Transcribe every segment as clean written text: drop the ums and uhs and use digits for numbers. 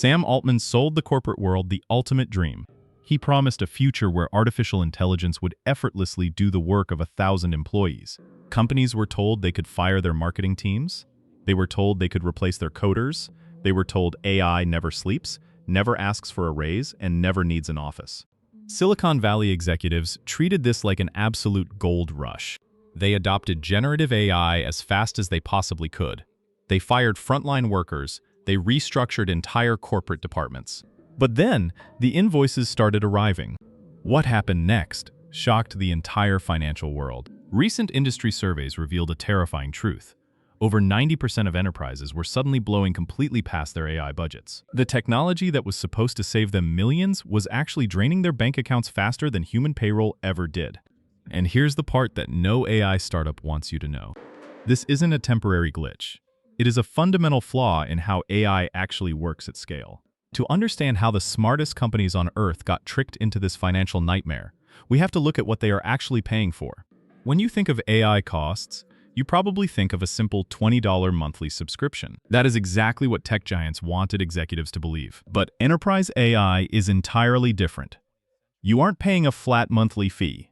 Sam Altman sold the corporate world the ultimate dream. He promised a future where artificial intelligence would effortlessly do the work of 1,000 employees. Companies were told they could fire their marketing teams. They were told they could replace their coders. They were told AI never sleeps, never asks for a raise, and never needs an office. Silicon Valley executives treated this like an absolute gold rush. They adopted generative AI as fast as they possibly could. They fired frontline workers. They restructured entire corporate departments. But then, the invoices started arriving. What happened next shocked the entire financial world. Recent industry surveys revealed a terrifying truth. Over 90% of enterprises were suddenly blowing completely past their AI budgets. The technology that was supposed to save them millions was actually draining their bank accounts faster than human payroll ever did. And here's the part that no AI startup wants you to know. This isn't a temporary glitch. It is a fundamental flaw in how AI actually works at scale. To understand how the smartest companies on Earth got tricked into this financial nightmare, we have to look at what they are actually paying for. When you think of AI costs, you probably think of a simple $20 monthly subscription. That is exactly what tech giants wanted executives to believe. But enterprise AI is entirely different. You aren't paying a flat monthly fee.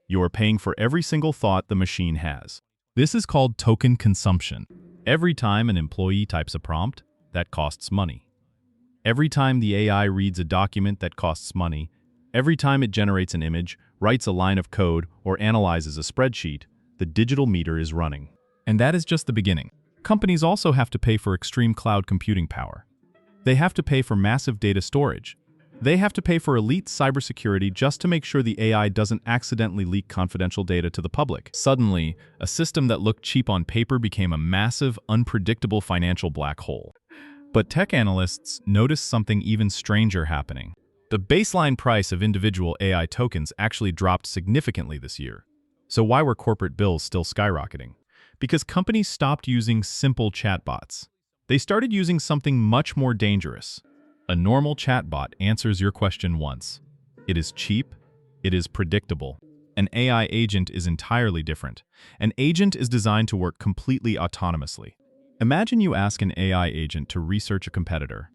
You are paying for every single thought the machine has. This is called token consumption. Every time an employee types a prompt, that costs money. Every time the AI reads a document, that costs money. Every time it generates an image, writes a line of code, or analyzes a spreadsheet, the digital meter is running. And that is just the beginning. Companies also have to pay for extreme cloud computing power. They have to pay for massive data storage. They have to pay for elite cybersecurity just to make sure the AI doesn't accidentally leak confidential data to the public. Suddenly, a system that looked cheap on paper became a massive, unpredictable financial black hole. But tech analysts noticed something even stranger happening. The baseline price of individual AI tokens actually dropped significantly this year. So why were corporate bills still skyrocketing? Because companies stopped using simple chatbots. They started using something much more dangerous. A normal chatbot answers your question once. It is cheap. It is predictable. An AI agent is entirely different. An agent is designed to work completely autonomously. Imagine you ask an AI agent to research a competitor.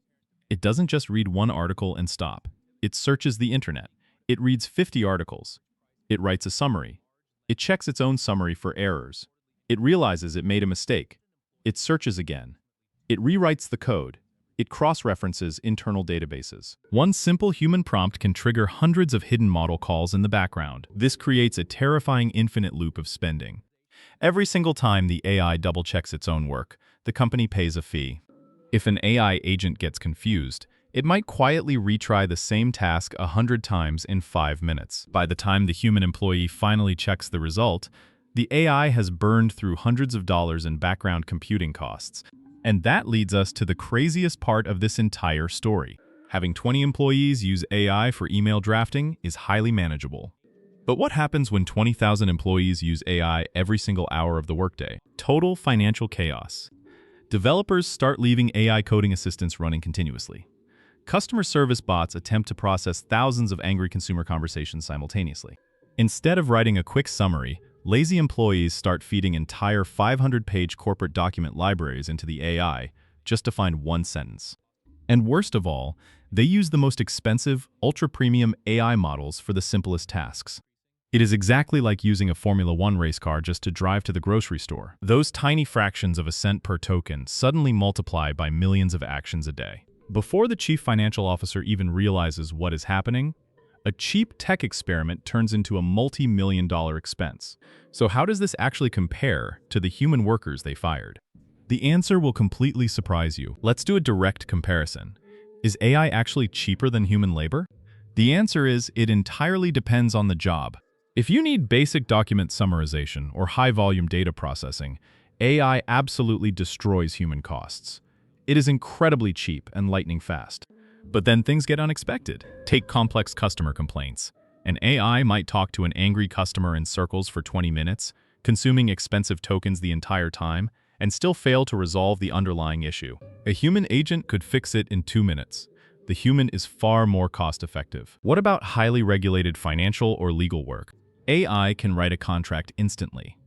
It doesn't just read one article and stop. It searches the internet. It reads 50 articles. It writes a summary. It checks its own summary for errors. It realizes it made a mistake. It searches again. It rewrites the code. It cross-references internal databases. One simple human prompt can trigger hundreds of hidden model calls in the background. This creates a terrifying infinite loop of spending. Every single time the AI double-checks its own work, the company pays a fee. If an AI agent gets confused, it might quietly retry the same task 100 times in 5 minutes. By the time the human employee finally checks the result, the AI has burned through hundreds of dollars in background computing costs. And that leads us to the craziest part of this entire story. Having 20 employees use AI for email drafting is highly manageable. But what happens when 20,000 employees use AI every single hour of the workday? Total financial chaos. Developers start leaving AI coding assistants running continuously. Customer service bots attempt to process thousands of angry consumer conversations simultaneously. Instead of writing a quick summary, lazy employees start feeding entire 500-page corporate document libraries into the AI just to find one sentence. And worst of all, they use the most expensive, ultra-premium AI models for the simplest tasks. It is exactly like using a Formula One race car just to drive to the grocery store. Those tiny fractions of a cent per token suddenly multiply by millions of actions a day. Before the chief financial officer even realizes what is happening, a cheap tech experiment turns into a multi-million-dollar expense. So how does this actually compare to the human workers they fired? The answer will completely surprise you. Let's do a direct comparison. Is AI actually cheaper than human labor? The answer is it entirely depends on the job. If you need basic document summarization or high-volume data processing, AI absolutely destroys human costs. It is incredibly cheap and lightning fast. But then things get unexpected. Take complex customer complaints. An AI might talk to an angry customer in circles for 20 minutes, consuming expensive tokens the entire time, and still fail to resolve the underlying issue. A human agent could fix it in 2 minutes. The human is far more cost-effective. What about highly regulated financial or legal work? AI can write a contract instantly.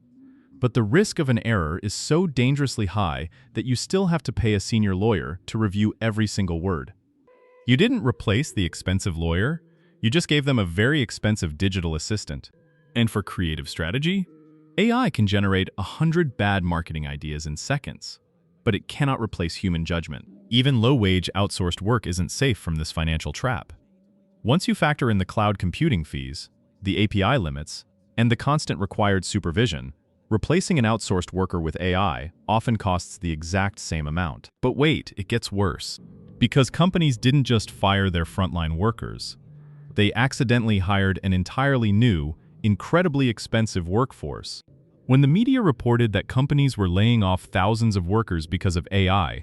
But the risk of an error is so dangerously high that you still have to pay a senior lawyer to review every single word. You didn't replace the expensive lawyer, you just gave them a very expensive digital assistant. And for creative strategy, AI can generate 100 bad marketing ideas in seconds, but it cannot replace human judgment. Even low-wage outsourced work isn't safe from this financial trap. Once you factor in the cloud computing fees, the API limits, and the constant required supervision, replacing an outsourced worker with AI often costs the exact same amount. But wait, it gets worse. Because companies didn't just fire their frontline workers, they accidentally hired an entirely new, incredibly expensive workforce. When the media reported that companies were laying off thousands of workers because of AI,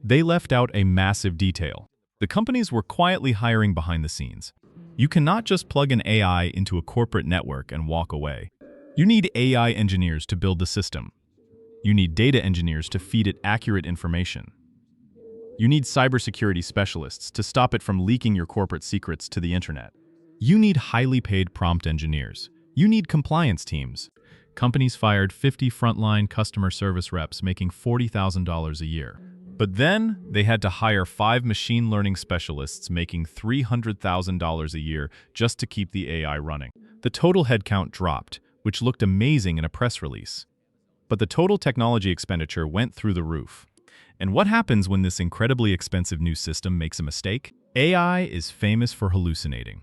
they left out a massive detail. The companies were quietly hiring behind the scenes. You cannot just plug an AI into a corporate network and walk away. You need AI engineers to build the system. You need data engineers to feed it accurate information. You need cybersecurity specialists to stop it from leaking your corporate secrets to the internet. You need highly paid prompt engineers. You need compliance teams. Companies fired 50 frontline customer service reps making $40,000 a year. But then they had to hire 5 machine learning specialists making $300,000 a year just to keep the AI running. The total headcount dropped, which looked amazing in a press release. But the total technology expenditure went through the roof. And what happens when this incredibly expensive new system makes a mistake? AI is famous for hallucinating.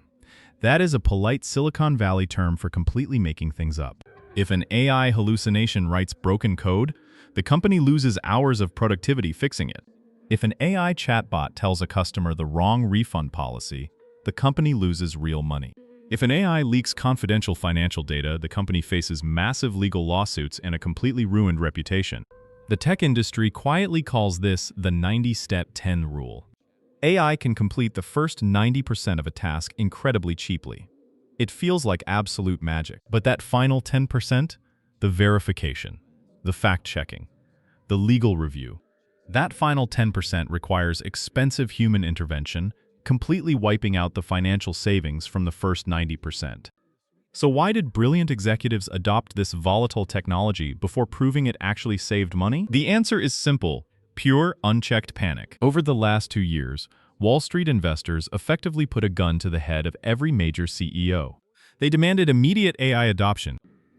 That is a polite Silicon Valley term for completely making things up. If an AI hallucination writes broken code, the company loses hours of productivity fixing it. If an AI chatbot tells a customer the wrong refund policy, the company loses real money. If an AI leaks confidential financial data, the company faces massive legal lawsuits and a completely ruined reputation. The tech industry quietly calls this the 90-step 10 rule. AI can complete the first 90% of a task incredibly cheaply. It feels like absolute magic. But that final 10%, the verification, the fact-checking, the legal review, that final 10% requires expensive human intervention, completely wiping out the financial savings from the first 90%. So why did brilliant executives adopt this volatile technology before proving it actually saved money? The answer is simple: pure, unchecked panic. Over the last 2 years, Wall Street investors effectively put a gun to the head of every major CEO. They demanded immediate AI adoption.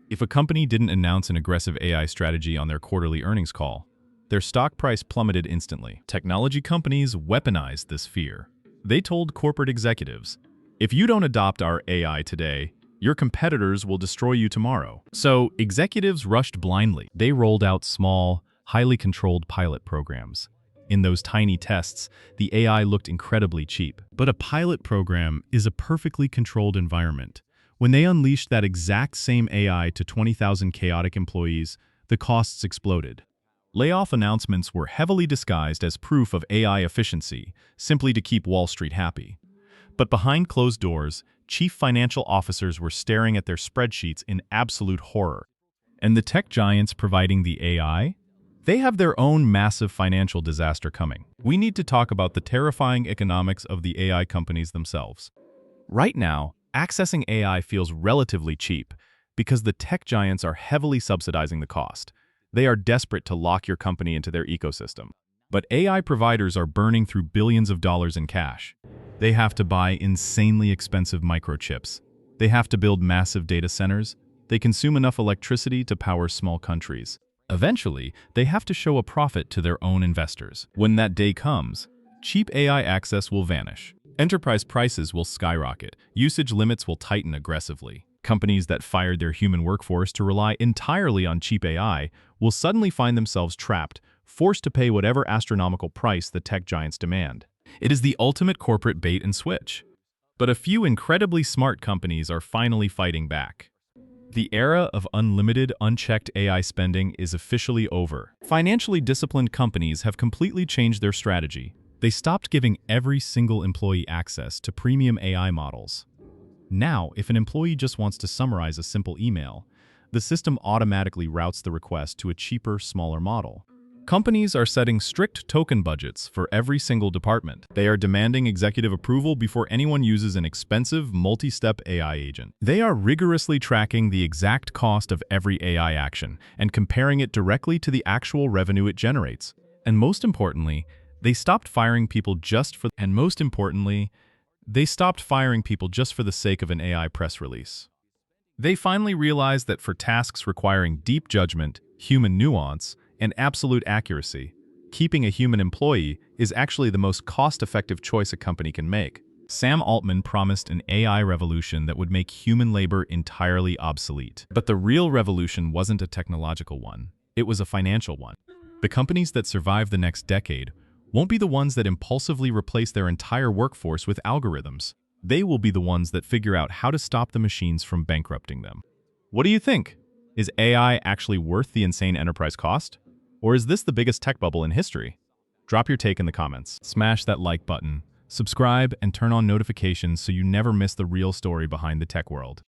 If a company didn't announce an aggressive AI strategy on their quarterly earnings call, their stock price plummeted instantly. Technology companies weaponized this fear. They told corporate executives, if you don't adopt our AI today, your competitors will destroy you tomorrow. So executives rushed blindly. They rolled out small, highly controlled pilot programs. In those tiny tests, the AI looked incredibly cheap. But a pilot program is a perfectly controlled environment. When they unleashed that exact same AI to 20,000 chaotic employees, the costs exploded. Layoff announcements were heavily disguised as proof of AI efficiency, simply to keep Wall Street happy. But behind closed doors, chief financial officers were staring at their spreadsheets in absolute horror. And the tech giants providing the AI? They have their own massive financial disaster coming. We need to talk about the terrifying economics of the AI companies themselves. Right now, accessing AI feels relatively cheap because the tech giants are heavily subsidizing the cost. They are desperate to lock your company into their ecosystem. But AI providers are burning through billions of dollars in cash. They have to buy insanely expensive microchips. They have to build massive data centers. They consume enough electricity to power small countries. Eventually, they have to show a profit to their own investors. When that day comes, cheap AI access will vanish. Enterprise prices will skyrocket. Usage limits will tighten aggressively. Companies that fired their human workforce to rely entirely on cheap AI will suddenly find themselves trapped, forced to pay whatever astronomical price the tech giants demand. It is the ultimate corporate bait and switch. But a few incredibly smart companies are finally fighting back. The era of unlimited, unchecked AI spending is officially over. Financially disciplined companies have completely changed their strategy. They stopped giving every single employee access to premium AI models. Now, if an employee just wants to summarize a simple email, the system automatically routes the request to a cheaper, smaller model. Companies are setting strict token budgets for every single department. They are demanding executive approval before anyone uses an expensive, multi-step AI agent. They are rigorously tracking the exact cost of every AI action and comparing it directly to the actual revenue it generates. And most importantly, They stopped firing people just for, and most importantly, they stopped firing people just for the sake of an AI press release. They finally realized that for tasks requiring deep judgment, human nuance, and absolute accuracy, keeping a human employee is actually the most cost-effective choice a company can make. Sam Altman promised an AI revolution that would make human labor entirely obsolete. But the real revolution wasn't a technological one. It was a financial one. The companies that survive the next decade won't be the ones that impulsively replace their entire workforce with algorithms. They will be the ones that figure out how to stop the machines from bankrupting them. What do you think? Is AI actually worth the insane enterprise cost? Or is this the biggest tech bubble in history? Drop your take in the comments. Smash that like button, subscribe, and turn on notifications so you never miss the real story behind the tech world.